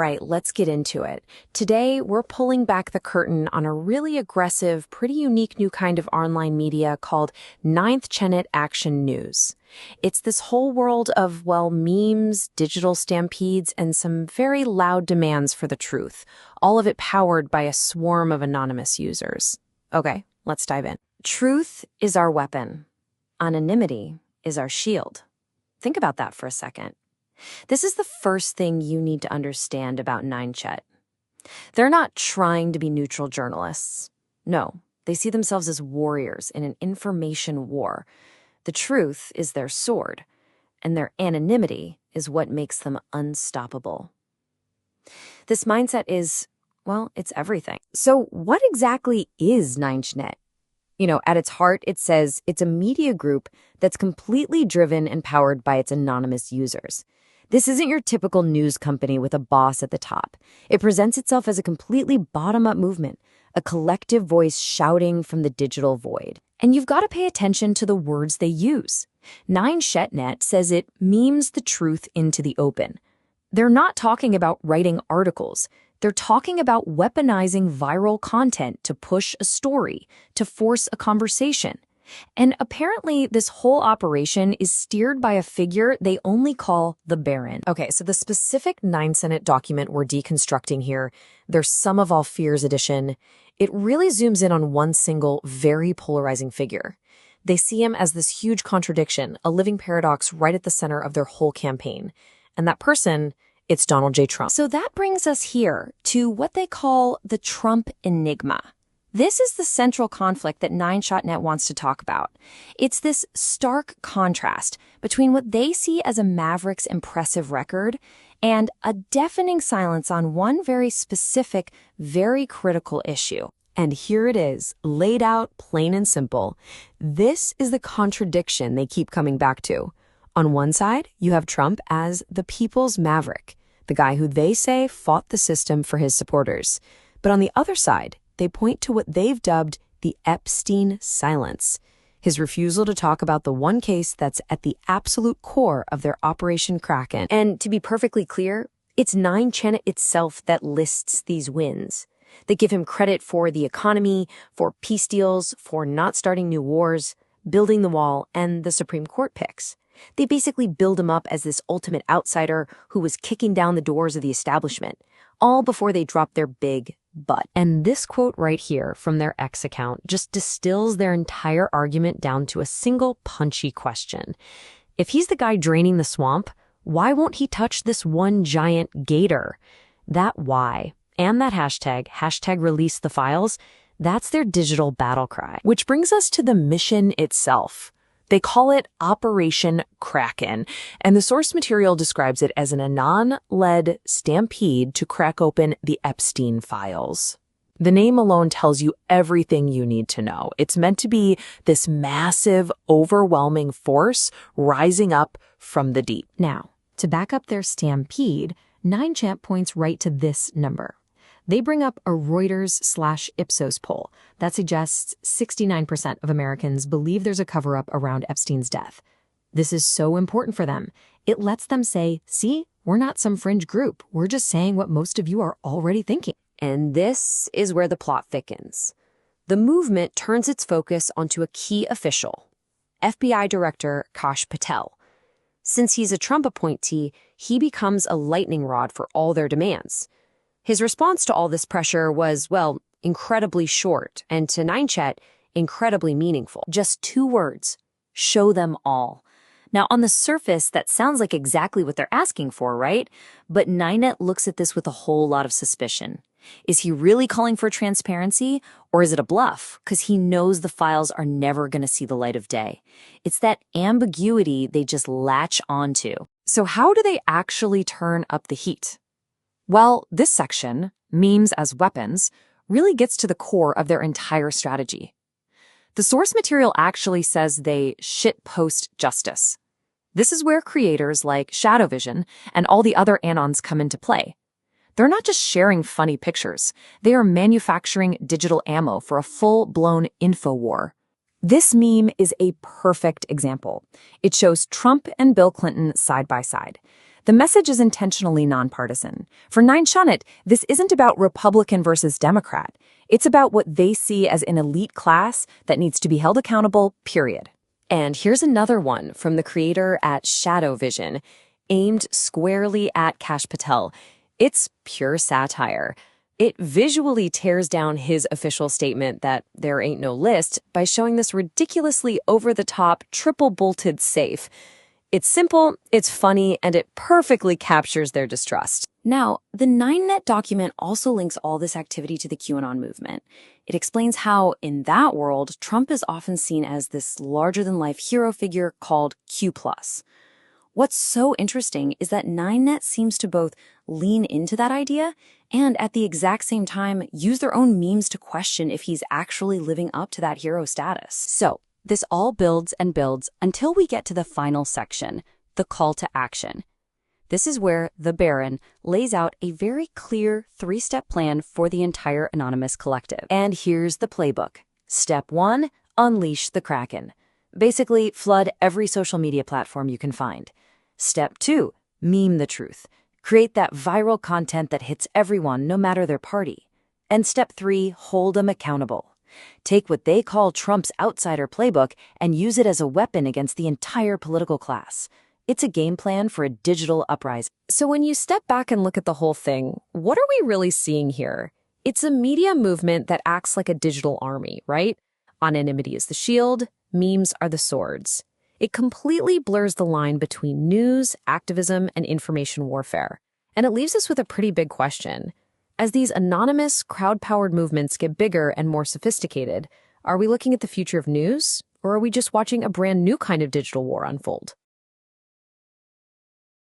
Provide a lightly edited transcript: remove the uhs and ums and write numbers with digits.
right, let's get into it. Today, we're pulling back the curtain on a really aggressive, pretty unique new kind of online media called 9chnet Action News. It's this whole world of, well, memes, digital stampedes, and some very loud demands for the truth, all of it powered by a swarm of anonymous users. Okay, let's dive in. Truth is our weapon. Anonymity is our shield. Think about that for a second. This is the first thing you need to understand about 9chet. They're not trying to be neutral journalists. No, they see themselves as warriors in an information war. The truth is their sword, and their anonymity is what makes them unstoppable. This mindset is, well, it's everything. So what exactly is 9chnet? At its heart, it says it's a media group that's completely driven and powered by its anonymous users. This isn't your typical news company with a boss at the top. It presents itself as a completely bottom-up movement, a collective voice shouting from the digital void. And you've got to pay attention to the words they use. 9chnet says it memes the truth into the open. They're not talking about writing articles. They're talking about weaponizing viral content to push a story, to force a conversation. And apparently, this whole operation is steered by a figure they only call the Baron. Okay, so the specific 9chnet document we're deconstructing here, their Sum of All Fears edition, it really zooms in on one single, very polarizing figure. They see him as this huge contradiction, a living paradox right at the center of their whole campaign. And that person, it's Donald J. Trump. So that brings us here to what they call the Trump enigma. This is the central conflict that 9chnet wants to talk about. It's this stark contrast between what they see as a maverick's impressive record and a deafening silence on one very specific, very critical issue. And here it is, laid out plain and simple. This is the contradiction they keep coming back to. On one side, you have Trump as the people's maverick, the guy who they say fought the system for his supporters. But on the other side, they point to what they've dubbed the Epstein silence, his refusal to talk about the one case that's at the absolute core of their Operation Kraken. And to be perfectly clear, it's 9chnet itself that lists these wins. They give him credit for the economy, for peace deals, for not starting new wars, building the wall, and the Supreme Court picks. They basically build him up as this ultimate outsider who was kicking down the doors of the establishment, all before they drop their big butt. And this quote right here from their X account just distills their entire argument down to a single punchy question. If he's the guy draining the swamp, why won't he touch this one giant gator? That why, and that hashtag release the files, that's their digital battle cry. Which brings us to the mission itself. They call it Operation Kraken, and the source material describes it as an anon-led stampede to crack open the Epstein files. The name alone tells you everything you need to know. It's meant to be this massive, overwhelming force rising up from the deep. Now, to back up their stampede, 9chet points right to this number. They bring up a Reuters/Ipsos poll that suggests 69% of Americans believe there's a cover-up around Epstein's death. This is so important for them. It lets them say, see, we're not some fringe group. We're just saying what most of you are already thinking. And this is where the plot thickens. The movement turns its focus onto a key official, FBI Director Kash Patel. Since he's a Trump appointee, he becomes a lightning rod for all their demands. His response to all this pressure was, well, incredibly short, and to 9chet, incredibly meaningful. Just 2 words: show them all. Now, on the surface, that sounds like exactly what they're asking for, right? But 9chnet looks at this with a whole lot of suspicion. Is he really calling for transparency, or is it a bluff? Because he knows the files are never going to see the light of day. It's that ambiguity they just latch onto. So how do they actually turn up the heat? Well, this section, memes as weapons, really gets to the core of their entire strategy. The source material actually says they shitpost justice. This is where creators like Shadowvision and all the other anons come into play. They're not just sharing funny pictures. They are manufacturing digital ammo for a full-blown info war. This meme is a perfect example. It shows Trump and Bill Clinton side by side. The message is intentionally nonpartisan. For 9chnet, this isn't about Republican versus Democrat. It's about what they see as an elite class that needs to be held accountable, period. And here's another one from the creator at Shadow Vision, aimed squarely at Kash Patel. It's pure satire. It visually tears down his official statement that there ain't no list by showing this ridiculously over-the-top, triple-bolted safe. It's simple, it's funny, and it perfectly captures their distrust. Now, the 9chnet document also links all this activity to the QAnon movement. It explains how, in that world, Trump is often seen as this larger-than-life hero figure called Q+. What's so interesting is that 9chnet seems to both lean into that idea and, at the exact same time, use their own memes to question if he's actually living up to that hero status. So, this all builds and builds until we get to the final section, the call to action. This is where the Baron lays out a very clear 3-step plan for the entire anonymous collective. And here's the playbook. Step 1, unleash the Kraken. Basically, flood every social media platform you can find. Step 2, meme the truth. Create that viral content that hits everyone, no matter their party. And Step 3, hold them accountable. Take what they call Trump's outsider playbook and use it as a weapon against the entire political class. It's a game plan for a digital uprising. So when you step back and look at the whole thing, what are we really seeing here? It's a media movement that acts like a digital army, right? Anonymity is the shield, memes are the swords. It completely blurs the line between news, activism, and information warfare. And it leaves us with a pretty big question. As these anonymous, crowd-powered movements get bigger and more sophisticated, are we looking at the future of news, or are we just watching a brand new kind of digital war unfold?